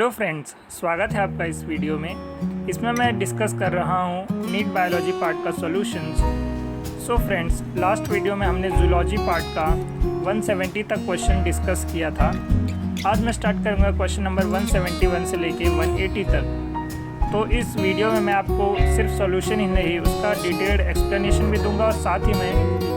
Hello friends, स्वागत है आपका इस वीडियो में। इसमें मैं डिस्कस कर रहा हूँ नीट बायोलॉजी पार्ट का solutions. So friends, last video में हमने जूलॉजी पार्ट का 170 तक क्वेश्चन डिस्कस किया था। आज मैं स्टार्ट करूँगा क्वेश्चन नंबर 171 से लेके 180 तक। तो इस वीडियो में मैं आपको सिर्फ सॉल्यूशन ही नहीं, उसका डिटेल्ड एक्सप्लेनेशन भी दूंगा और साथ ही मैं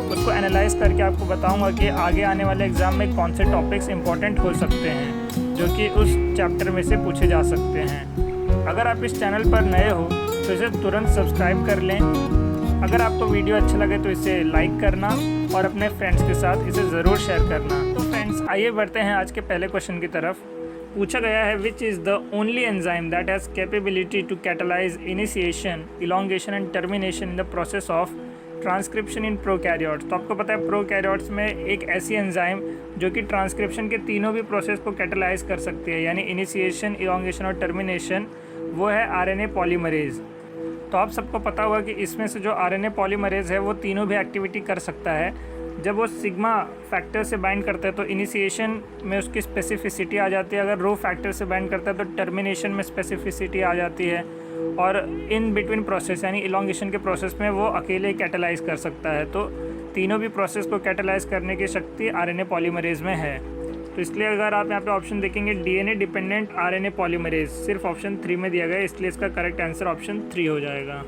उसको एनालाइज करके आपको बताऊंगा कि आगे आने वाले एग्ज़ाम में कौन से टॉपिक्स इंपॉर्टेंट हो सकते हैं जो कि उस चैप्टर में से पूछे जा सकते हैं। अगर आप इस चैनल पर नए हो तो इसे तुरंत सब्सक्राइब कर लें। अगर आपको वीडियो अच्छा लगे तो इसे लाइक करना और अपने फ्रेंड्स के साथ इसे ज़रूर शेयर करना। तो फ्रेंड्स, आइए बढ़ते हैं आज के पहले क्वेश्चन की तरफ। पूछा गया है which is the only enzyme that has capability to catalyse initiation, elongation and termination in the process of transcription in prokaryotes. तो आपको पता है प्रोकैरियोट्स में एक ऐसी एंजाइम जो कि ट्रांसक्रिप्शन के तीनों भी प्रोसेस को कैटालाइज कर सकती है, यानी इनिशिएशन, इलॉन्गेशन और टर्मिनेशन, वो है आरएनए पॉलीमरेज। तो आप सबको पता होगा कि इसमें से जो आरएनए पॉलीमरेज है वो तीनों भी एक्टिविटी कर सकता है। जब वो सिग्मा फैक्टर से बाइंड करता है तो इनिशिएशन में उसकी स्पेसिफिसिटी आ जाती है, अगर रो फैक्टर से बाइंड करता है तो टर्मिनेशन में स्पेसिफिसिटी आ जाती है, और इन बिटवीन प्रोसेस यानी इलॉन्गेशन के प्रोसेस में वो अकेले कैटालाइज कर सकता है। तो तीनों भी प्रोसेस को कैटालाइज करने की शक्ति आरएनए पॉलीमरेज में है। तो इसलिए अगर आप यहाँ पे ऑप्शन देखेंगे डीएनए डिपेंडेंट आरएनए पॉलीमरेज, सिर्फ ऑप्शन 3 में दिया गया है, इसलिए इसका करेक्ट आंसर ऑप्शन 3 हो जाएगा।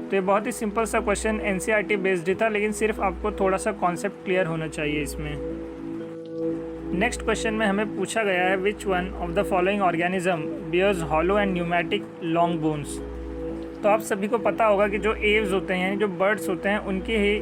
तो ये बहुत ही सिंपल सा क्वेश्चन एनसीईआरटी बेस्ड ही था, लेकिन सिर्फ आपको थोड़ा सा कॉन्सेप्ट क्लियर होना चाहिए इसमें। नेक्स्ट क्वेश्चन में हमें पूछा गया है which one of the following organism bears hollow and pneumatic long bones. तो आप सभी को पता होगा कि जो एव्स होते हैं यानी जो बर्ड्स होते हैं उनके ही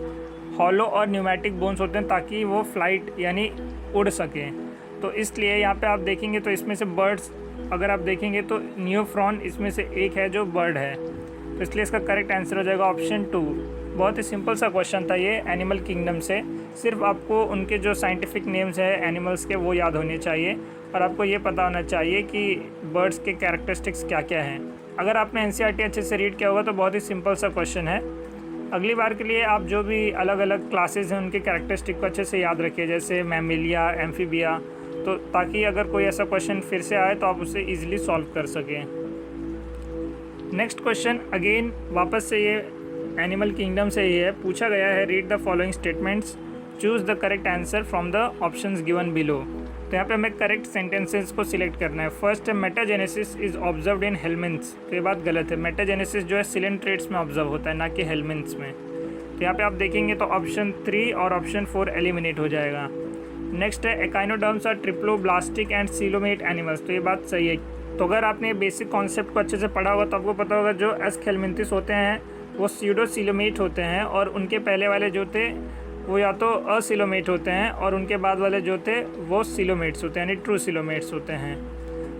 हॉलो और न्यूमेटिक बोन्स होते हैं ताकि वो फ्लाइट यानी उड़ सकें। तो इसलिए यहाँ पे आप देखेंगे तो इसमें से बर्ड्स अगर आप देखेंगे तो नियोफ्रॉन इसमें से एक है जो बर्ड है, तो इसलिए इसका करेक्ट आंसर हो जाएगा ऑप्शन 2। बहुत ही सिंपल सा क्वेश्चन था ये एनिमल किंगडम से। सिर्फ आपको उनके जो साइंटिफिक नेम्स है एनिमल्स के वो याद होने चाहिए और आपको ये पता होना चाहिए कि बर्ड्स के कैरेक्टरिस्टिक्स क्या क्या हैं। अगर आपने एनसीईआरटी अच्छे से रीड किया होगा तो बहुत ही सिंपल सा क्वेश्चन है। अगली बार के लिए आप जो भी अलग अलग क्लासेस हैं उनके कैरेक्टरिस्टिक को अच्छे से याद रखिए, जैसे मैमिलिया, एम्फीबिया, तो ताकि अगर कोई ऐसा क्वेश्चन फिर से आए तो आप उसे ईजिली सॉल्व कर सकें। नेक्स्ट क्वेश्चन अगेन वापस से ये एनिमल किंगडम से ही है। पूछा गया है read the following statements, choose the correct answer from the options given below. तो यहाँ पे हमें करेक्ट सेंटेंसेस को सिलेक्ट करना है। फर्स्ट है metagenesis is observed in helminths. तो ये बात गलत है, मेटाजेनेसिस जो है सिलेंट्रेट्स में ऑब्जर्व होता है, ना कि हेलमिन्थ्स में। तो यहाँ पे आप देखेंगे तो ऑप्शन 3 और ऑप्शन 4 एलिमिनेट हो जाएगा। नेक्स्ट है echinoderms are triploblastic and coelomate animals. तो ये बात सही है। तो अगर आपने बेसिक कॉन्सेप्ट को अच्छे से पढ़ा होगा तो आपको पता होगा जो एस्केलमिंथिस होते हैं वो स्यूडोसिलोमेट होते हैं, और उनके पहले वाले जो थे वो या तो असिलोमेट होते हैं और उनके बाद वाले जो थे वो सिलोमेट्स होते हैं यानी ट्रू सिलोमेट्स होते हैं।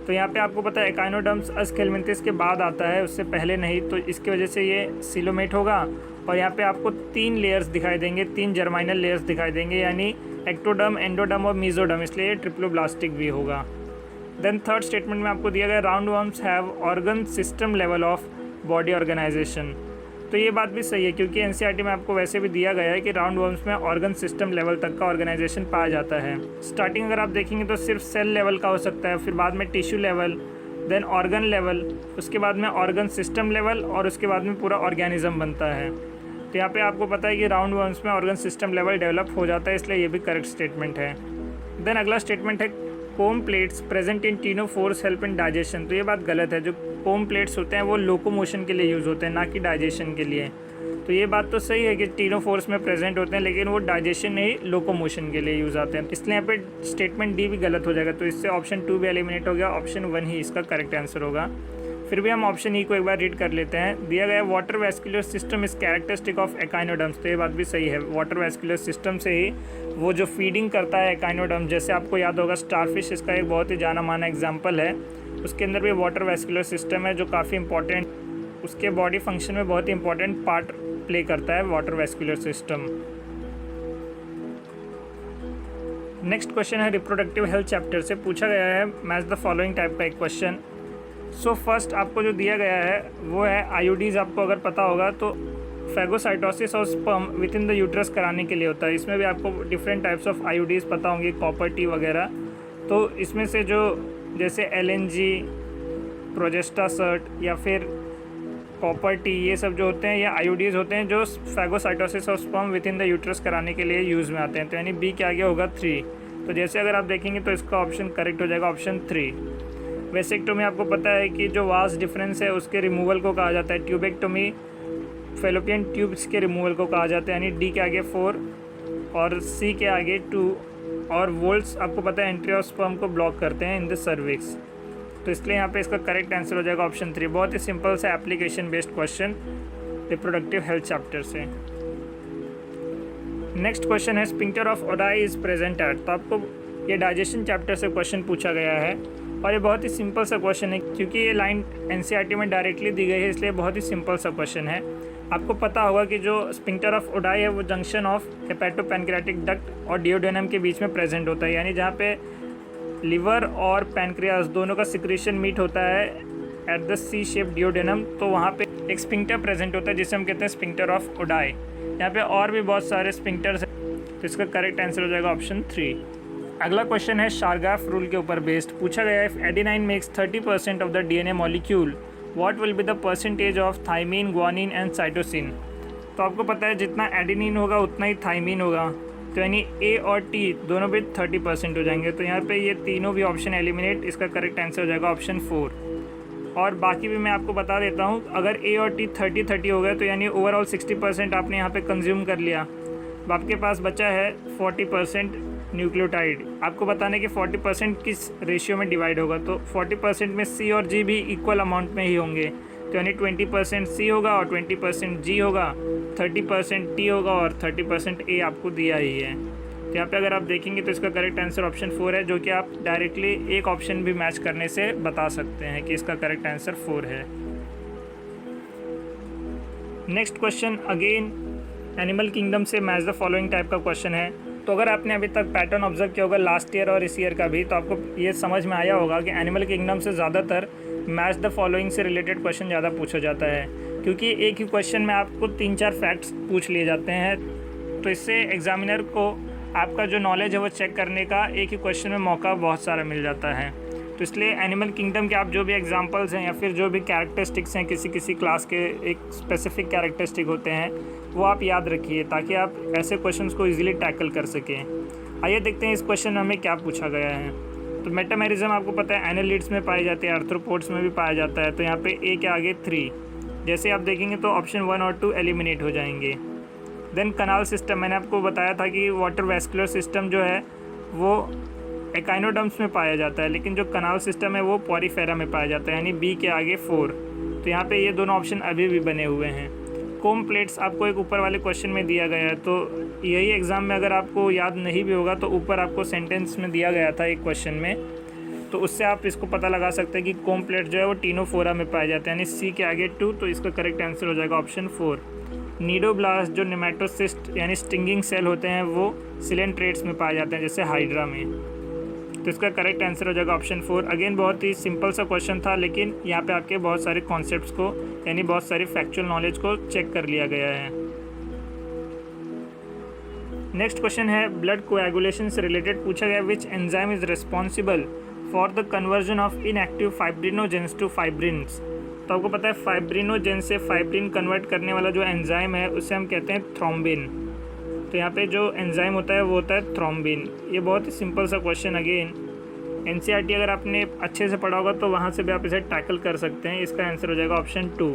तो यहाँ पे आपको पता है एकाइनोडर्म्स एस्केलमिंथिस के बाद आता है, उससे पहले नहीं, तो इसकी वजह से ये सिलोमेट होगा। और यहाँ पे आपको 3 लेयर्स दिखाई देंगे, 3 जर्माइनल लेयर्स दिखाई देंगे, यानी एक्टोडर्म, एंडोडर्म और मीजोडर्म, इसलिए ये ट्रिप्लोब्लास्टिक भी होगा। देन थर्ड स्टेटमेंट में आपको दिया गया round worms have organ system level of body organisation. तो ये बात भी सही है क्योंकि एनसीईआरटी में आपको वैसे भी दिया गया है कि राउंड वर्म्स में ऑर्गन सिस्टम लेवल तक का ऑर्गेनाइजेशन पाया जाता है। स्टार्टिंग अगर आप देखेंगे तो सिर्फ सेल लेवल का हो सकता है, फिर बाद में tissue level, then organ level, उसके बाद में ऑर्गन सिस्टम लेवल और उसके बाद में पूरा ऑर्गेनिज्म बनता है। तो यहाँ पे आपको पता है कि राउंड वर्म्स में ऑर्गन सिस्टम लेवल डेवलप हो जाता है, इसलिए ये भी करेक्ट स्टेटमेंट है। देन अगला स्टेटमेंट है comb plates present in ctenophores help in digestion. तो ये बात गलत है। जो कोम प्लेट्स होते हैं वो लोकोमोशन के लिए यूज़ होते हैं, ना कि डाइजेशन के लिए। तो ये बात तो सही है कि टीनोफोर्स में प्रेजेंट होते हैं, लेकिन वो डाइजेशन नहीं लोकोमोशन के लिए यूज़ आते हैं, इसलिए यहाँ पे स्टेटमेंट डी भी गलत हो जाएगा। तो इससे ऑप्शन 2 भी एलिमिनेट हो गया, ऑप्शन 1 ही इसका करेक्ट आंसर होगा। फिर भी हम ऑप्शन ई को एक बार रीड कर लेते हैं। दिया गया water vascular system is characteristic of echinoderms. तो ये बात भी सही है, वाटर वेस्कुलर सिस्टम से ही वो जो फीडिंग करता है एकाइनोडर्म, जैसे आपको याद होगा स्टारफिश इसका एक बहुत ही जाना माना एग्जाम्पल है, उसके अंदर भी वाटर वेस्कुलर सिस्टम है जो काफ़ी इंपॉर्टेंट, उसके बॉडी फंक्शन में बहुत ही इंपॉर्टेंट पार्ट प्ले करता है water vascular system. Next question है रिप्रोडक्टिव हेल्थ चैप्टर से। पूछा गया है मैच द फॉलोइंग टाइप का एक क्वेश्चन। सो फर्स्ट आपको जो दिया गया है वो है आईयूडीज़। आपको अगर पता होगा तो फैगोसाइटोसिस और sperm with in the uterus कराने के लिए होता है। इसमें भी आपको डिफरेंट टाइप्स ऑफ आईयूडीज़ पता होंगे, कॉपर टी वगैरह। तो इसमें से जो जैसे LNG, प्रोजेस्टासर्ट या फिर कॉपर टी, ये सब जो होते हैं या आयोडीज होते हैं जो phagocytosis of sperm with in the uterus कराने के लिए यूज़ में आते हैं। तो यानी बी के आगे होगा 3। तो जैसे अगर आप देखेंगे तो इसका ऑप्शन करेक्ट हो जाएगा ऑप्शन 3। वेसेक्टोमी आपको पता है कि जो वास डिफरेंस है उसके रिमूवल को कहा जाता है। ट्यूबेक्टोमी फेलोपियन ट्यूब्स के रिमूवल को कहा जाता है, यानी डी के आगे 4 और सी के आगे 2। और वोल्ट्स आपको पता है एंट्री ऑफ स्पर्म को ब्लॉक करते हैं इन द सर्विक्स। तो इसलिए यहाँ पे इसका करेक्ट आंसर हो जाएगा ऑप्शन 3। बहुत ही सिंपल सा application based question reproductive health chapter से। नेक्स्ट क्वेश्चन है sphincter of Oddi is present at. तो आपको ये डाइजेशन चैप्टर से क्वेश्चन पूछा गया है और ये बहुत ही सिंपल सा क्वेश्चन है क्योंकि ये लाइन एनसीईआरटी में डायरेक्टली दी गई है, इसलिए बहुत ही सिंपल सा क्वेश्चन है। आपको पता होगा कि जो स्फिंक्टर ऑफ ओडाई है वो जंक्शन ऑफ हेपेटोपैनक्रियाटिक डक्ट और डियोडेनम के बीच में प्रेजेंट होता है, यानी जहाँ पे लिवर और पैनक्रियास दोनों का सिक्रीशन मीट होता है एट द सी शेप डियोडेनम, तो वहाँ पे एक स्फिंक्टर प्रेजेंट होता है जिसे हम कहते हैं स्फिंक्टर ऑफ ओडाई। यहाँ पे और भी बहुत सारे स्फिंक्टर्स हैं, तो इसका करेक्ट आंसर हो जाएगा ऑप्शन 3। अगला क्वेश्चन है शारगाफ रूल के ऊपर बेस्ड। पूछा गया है if adenine makes 30% of the DNA molecule what will be the percentage of thymine, guanine and cytosine. तो आपको पता है जितना एडेनिन होगा उतना ही थाइमीन होगा, तो यानी ए और टी दोनों भी 30% हो जाएंगे। तो यहाँ पे ये तीनों भी ऑप्शन एलिमिनेट, इसका करेक्ट आंसर हो जाएगा ऑप्शन 4। और बाकी भी मैं आपको बता देता हूँ, अगर ए और टी 30-30 हो गया तो यानी ओवरऑल 60% आपने यहाँ पे कंज्यूम कर लिया। अब आपके पास बचा है 40% न्यूक्लियोटाइड। आपको बताने कि 40% किस रेशियो में डिवाइड होगा, तो 40% में सी और जी भी इक्वल अमाउंट में ही होंगे, तो यानी 20% सी होगा और 20% जी होगा, 30% टी होगा और 30% ए आपको दिया ही है। तो यहाँ पे अगर आप देखेंगे तो इसका करेक्ट आंसर ऑप्शन 4 है, जो कि आप डायरेक्टली एक ऑप्शन भी मैच करने से बता सकते हैं कि इसका करेक्ट आंसर 4 है। Next question again animal kingdom से मैच द फॉलोइंग टाइप का क्वेश्चन है। तो अगर आपने अभी तक पैटर्न ऑब्जर्व किया होगा लास्ट ईयर और इस ईयर का भी, तो आपको ये समझ में आया होगा कि एनिमल किंगडम से ज़्यादातर मैच द फॉलोइंग से रिलेटेड क्वेश्चन ज़्यादा पूछा जाता है, क्योंकि एक ही क्वेश्चन में आपको 3-4 फैक्ट्स पूछ लिए जाते हैं। तो इससे एग्जामिनर को आपका जो नॉलेज है वो चेक करने का एक ही क्वेश्चन में मौका बहुत सारा मिल जाता है। तो इसलिए एनिमल किंगडम के आप जो भी एग्जांपल्स हैं या फिर जो भी कैरेक्टरिस्टिक्स हैं किसी किसी क्लास के, एक स्पेसिफिक कैरेक्टरिस्टिक होते हैं, वो आप याद रखिए ताकि आप ऐसे क्वेश्चंस को इजीली टैकल कर सकें। आइए देखते हैं इस क्वेश्चन में हमें क्या पूछा गया है। तो मेटामेरिज्म आपको पता है एनालिड्स में पाई जाती है, आर्थ्रोपोड्स में भी पाया जाता है। तो यहाँ पे ए के आगे 3, जैसे आप देखेंगे तो ऑप्शन 1 और 2 एलिमिनेट हो जाएंगे। देन कनाल सिस्टम, मैंने आपको बताया था कि वाटर वेस्कुलर सिस्टम जो है वो एकाइनोडर्म्स में पाया जाता है, लेकिन जो कनाल सिस्टम है वो पॉरीफेरा में पाया जाता है, यानी बी के आगे 4। तो यहाँ पे ये दोनों ऑप्शन अभी भी बने हुए हैं। कोम प्लेट्स आपको एक ऊपर वाले क्वेश्चन में दिया गया है, तो यही एग्ज़ाम में अगर आपको याद नहीं भी होगा तो ऊपर आपको सेंटेंस में दिया गया था एक क्वेश्चन में, तो उससे आप इसको पता लगा सकते हैं कि कोम प्लेट जो है वो टीनोफोरा में पाए जाते हैं, यानी सी के आगे 2। तो इसका करेक्ट आंसर हो जाएगा ऑप्शन 4। नीडोब्लास्ट जो नेमेटोसिस्ट यानी स्टिंगिंग सेल होते हैं वो सिलेंट्रेट्स में पाए जाते हैं, जैसे हाइड्रा में। तो इसका करेक्ट आंसर हो जाएगा ऑप्शन 4। अगेन बहुत ही सिंपल सा क्वेश्चन था, लेकिन यहाँ पे आपके बहुत सारे कॉन्सेप्ट्स को यानी बहुत सारी फैक्चुअल नॉलेज को चेक कर लिया गया है। नेक्स्ट क्वेश्चन है ब्लड कोएगुलेशन से रिलेटेड पूछा गया which enzyme is responsible for the conversion of inactive fibrinogens to fibrins. तो आपको पता है फाइब्रिनोजेन से फाइब्रिन कन्वर्ट करने वाला जो एंजाइम है उसे हम कहते हैं थ्रोम्बिन। तो यहाँ पे जो एंजाइम होता है वो होता है थ्रोम्बिन। ये बहुत ही सिंपल सा क्वेश्चन, अगेन एनसीईआरटी अगर आपने अच्छे से पढ़ा होगा तो वहाँ से भी आप इसे टैकल कर सकते हैं। इसका आंसर हो जाएगा ऑप्शन 2।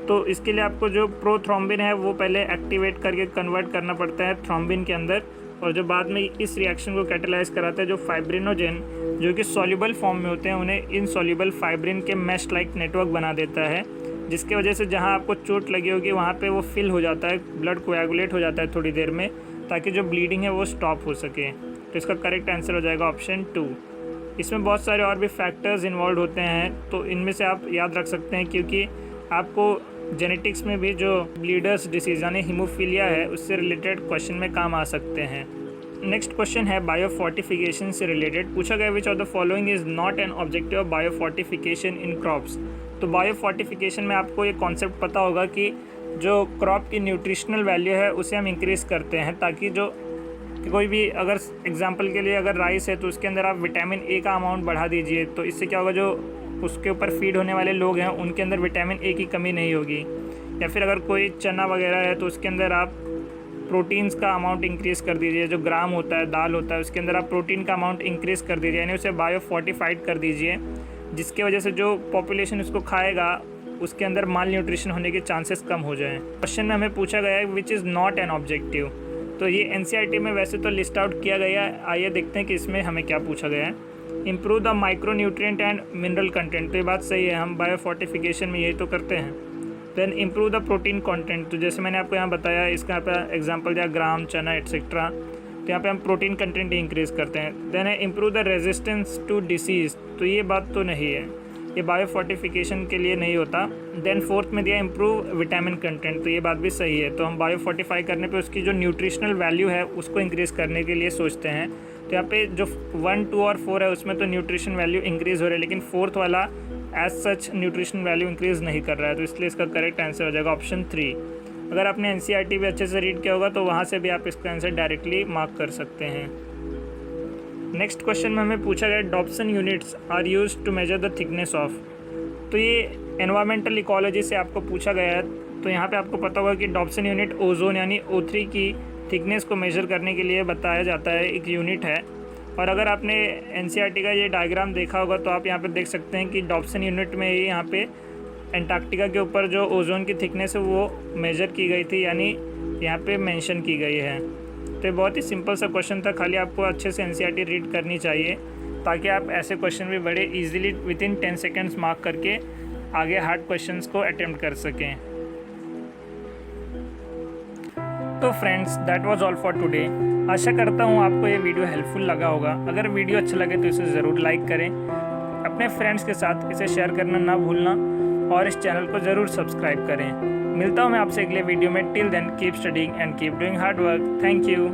तो इसके लिए आपको जो प्रोथ्रोम्बिन है वो पहले एक्टिवेट करके कन्वर्ट करना पड़ता है थ्रोम्बिन के अंदर, और जो बाद में इस रिएक्शन को कैटेलाइज कराता है जो फाइब्रिनोजेन जो कि सॉल्युबल फॉर्म में होते हैं उन्हें इनसॉल्युबल फाइब्रिन के मैश लाइक नेटवर्क बना देता है, जिसके वजह से जहाँ आपको चोट लगी होगी वहाँ पे वो फिल हो जाता है, ब्लड कोएगुलेट हो जाता है थोड़ी देर में, ताकि जो ब्लीडिंग है वो स्टॉप हो सके। तो इसका करेक्ट आंसर हो जाएगा ऑप्शन 2। इसमें बहुत सारे और भी फैक्टर्स इन्वॉल्व होते हैं, तो इनमें से आप याद रख सकते हैं, क्योंकि आपको जेनेटिक्स में भी जो ब्लीडर्स डिसीज़ यानी हीमोफीलिया है उससे रिलेटेड क्वेश्चन में काम आ सकते हैं। नेक्स्ट क्वेश्चन है बायोफोर्टिफिकेशन से रिलेटेड पूछा गया which of the following is not an objective of biofortification in crops. तो बायोफोर्टिफिकेशन में आपको ये कॉन्सेप्ट पता होगा कि जो क्रॉप की न्यूट्रिशनल वैल्यू है उसे हम इंक्रीज़ करते हैं ताकि जो कि कोई भी अगर एग्जांपल के लिए अगर राइस है तो उसके अंदर आप विटामिन ए का अमाउंट बढ़ा दीजिए, तो इससे क्या होगा, जो उसके ऊपर फीड होने वाले लोग हैं उनके अंदर विटामिन ए की कमी नहीं होगी। या फिर अगर कोई चना वगैरह है तो उसके अंदर आप प्रोटीन्स का अमाउंट इंक्रीज़ कर दीजिए, जो ग्राम होता है, दाल होता है, उसके अंदर आप प्रोटीन का अमाउंट इंक्रीज़ कर दीजिए, यानी उसे बायो फोर्टिफाइड कर दीजिए, जिसकी वजह से जो पॉपुलेशन इसको खाएगा उसके अंदर माल न्यूट्रिशन होने के चांसेस कम हो जाएं। क्वेश्चन में हमें पूछा गया है which is not an objective, तो ये एनसीईआरटी में वैसे तो लिस्ट आउट किया गया है। आइए देखते हैं कि इसमें हमें क्या पूछा गया है। Improve the micro nutrient and mineral content, तो ये बात सही है, हम बायो फोर्टिफिकेशन में यही तो करते हैं। Then improve the protein content, तो जैसे मैंने आपको यहाँ बताया, इसका यहाँ पे एग्जांपल दिया ग्राम, चना एट्सेट्रा, तो यहाँ पे हम प्रोटीन कंटेंट इंक्रीज़ करते हैं। देन है improve the resistance to disease, तो ये बात तो नहीं है, ये बायो फोर्टिफिकेशन के लिए नहीं होता। देन फोर्थ में दिया इम्प्रूव विटामिन कंटेंट, तो ये बात भी सही है, तो हम बायो फोर्टिफाई करने पे उसकी जो न्यूट्रिशनल वैल्यू है उसको इंक्रीज़ करने के लिए सोचते हैं। तो यहाँ पे जो 1, 2 और 4 है उसमें तो न्यूट्रिशन वैल्यू इंक्रीज़ हो रही है, लेकिन फोर्थ वाला as such nutrition value increase नहीं कर रहा है, तो इसलिए इसका करेक्ट आंसर हो जाएगा ऑप्शन 3। अगर आपने एनसीईआरटी भी अच्छे से रीड किया होगा तो वहाँ से भी आप इसका आंसर डायरेक्टली मार्क कर सकते हैं। नेक्स्ट क्वेश्चन में हमें पूछा गया Dobson units are used to measure the thickness of, तो ये एनवायरमेंटल इकोलॉजी से आपको पूछा गया है। तो यहाँ पे आपको पता होगा कि डॉप्सन यूनिट ओजोन यानी O3 की थिकनेस को मेजर करने के लिए बताया जाता है, एक यूनिट है। और अगर आपने एनसीईआरटी का ये डायग्राम देखा होगा तो आप यहाँ पे देख सकते हैं कि डॉप्सन यूनिट में ही यहाँ पे एंटार्क्टिका के ऊपर जो ओजोन की थिकनेस है वो मेजर की गई थी, यानी यहाँ पे मेंशन की गई है। तो ये बहुत ही सिंपल सा क्वेश्चन था, खाली आपको अच्छे से एनसीईआरटी रीड करनी चाहिए ताकि आप ऐसे क्वेश्चन भी बड़े इजीली विदिन 10 सेकेंड्स मार्क करके आगे हार्ड क्वेश्चंस को अटेम्प्ट कर सकें। तो friends that was all for today. आशा करता हूँ आपको ये वीडियो हेल्पफुल लगा होगा। अगर वीडियो अच्छा लगे तो इसे ज़रूर लाइक करें, अपने फ्रेंड्स के साथ इसे शेयर करना ना भूलना और इस चैनल को ज़रूर सब्सक्राइब करें। मिलता हूँ मैं आपसे अगले वीडियो में। Till then keep studying and keep doing hard work. Thank you.